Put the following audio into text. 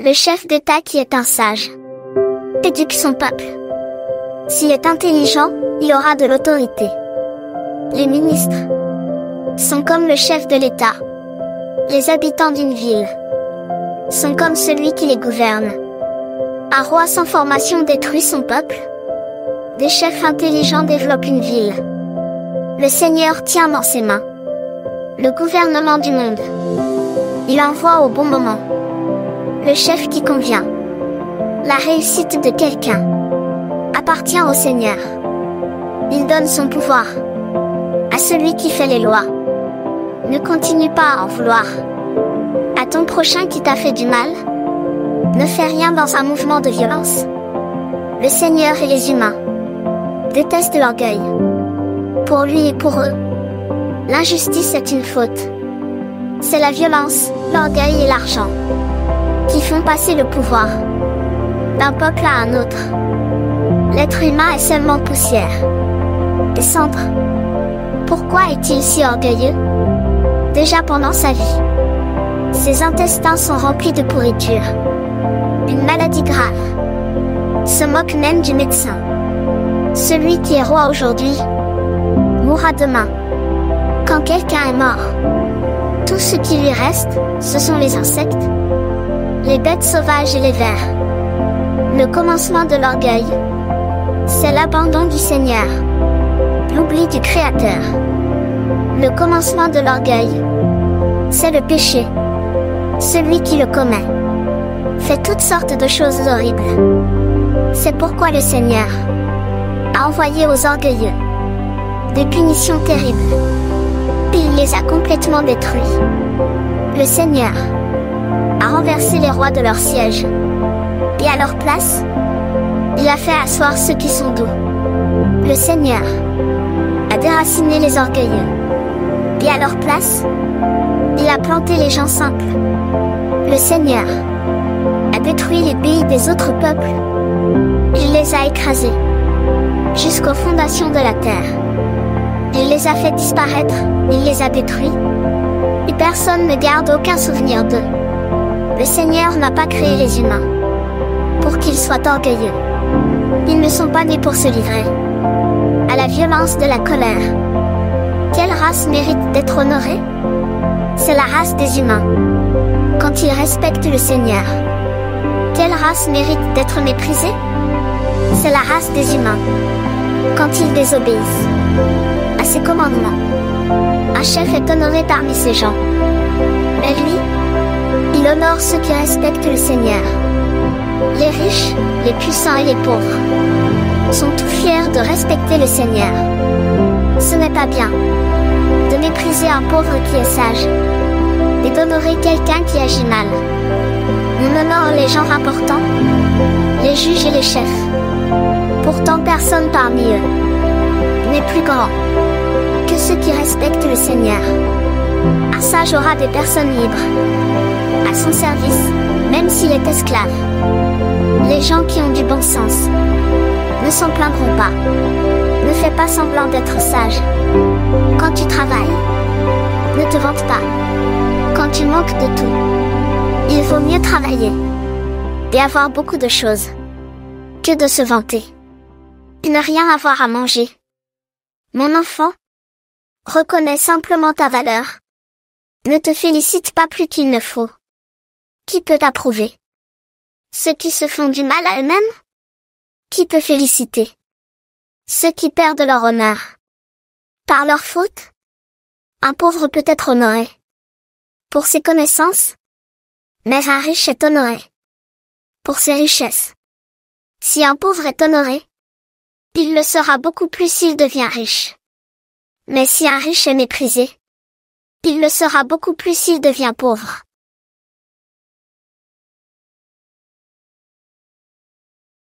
Le chef d'État qui est un sage éduque son peuple. S'il est intelligent, il aura de l'autorité. Les ministres sont comme le chef de l'État. Les habitants d'une ville sont comme celui qui les gouverne. Un roi sans formation détruit son peuple. Des chefs intelligents développent une ville. Le Seigneur tient dans ses mains le gouvernement du monde. Il envoie au bon moment le chef qui convient. La réussite de quelqu'un appartient au Seigneur. Il donne son pouvoir à celui qui fait les lois. Ne continue pas à en vouloir à ton prochain qui t'a fait du mal. Ne fais rien dans un mouvement de violence. Le Seigneur et les humains détestent l'orgueil. Pour lui et pour eux, l'injustice est une faute. C'est la violence, l'orgueil et l'argent qui font passer le pouvoir d'un peuple à un autre. L'être humain est seulement poussière et cendre. Pourquoi est-il si orgueilleux? Déjà pendant sa vie, ses intestins sont remplis de pourriture. Une maladie grave. Se moque même du médecin. Celui qui est roi aujourd'hui mourra demain. Quand quelqu'un est mort, tout ce qui lui reste, ce sont les insectes, les bêtes sauvages et les vers. Le commencement de l'orgueil, c'est l'abandon du Seigneur, l'oubli du Créateur. Le commencement de l'orgueil, c'est le péché. Celui qui le commet fait toutes sortes de choses horribles. C'est pourquoi le Seigneur a envoyé aux orgueilleux des punitions terribles. Il les a complètement détruits. Le Seigneur a renversé les rois de leur siège. Et à leur place, il a fait asseoir ceux qui sont doux. Le Seigneur a déraciné les orgueilleux. Et à leur place, il a planté les gens simples. Le Seigneur a détruit les pays des autres peuples. Il les a écrasés jusqu'aux fondations de la terre. Il les a fait disparaître, il les a détruits. Et personne ne garde aucun souvenir d'eux. Le Seigneur n'a pas créé les humains pour qu'ils soient orgueilleux. Ils ne sont pas nés pour se livrer à la violence de la colère. Quelle race mérite d'être honorée? C'est la race des humains, quand ils respectent le Seigneur. Quelle race mérite d'être méprisée? C'est la race des humains, quand ils désobéissent à ses commandements. Un chef est honoré parmi ses gens. Mais lui, il honore ceux qui respectent le Seigneur. Les riches, les puissants et les pauvres sont tout fiers de respecter le Seigneur. Ce n'est pas bien de mépriser un pauvre qui est sage et d'honorer quelqu'un qui agit mal. On honore les gens importants, les juges et les chefs. Pourtant personne parmi eux n'est plus grand que ceux qui respectent le Seigneur. Un sage aura des personnes libres à son service, même s'il est esclave. Les gens qui ont du bon sens ne s'en plaindront pas. Ne fais pas semblant d'être sage. Quand tu travailles, ne te vante pas. Quand tu manques de tout, il vaut mieux travailler et avoir beaucoup de choses que de se vanter et ne rien avoir à manger. Mon enfant, reconnais simplement ta valeur. Ne te félicite pas plus qu'il ne faut. Qui peut t'approuver? Ceux qui se font du mal à eux-mêmes? Qui peut féliciter? Ceux qui perdent leur honneur par leur faute? Un pauvre peut être honoré pour ses connaissances, mais un riche est honoré pour ses richesses. Si un pauvre est honoré, il le sera beaucoup plus s'il devient riche. Mais si un riche est méprisé, il le sera beaucoup plus s'il devient pauvre.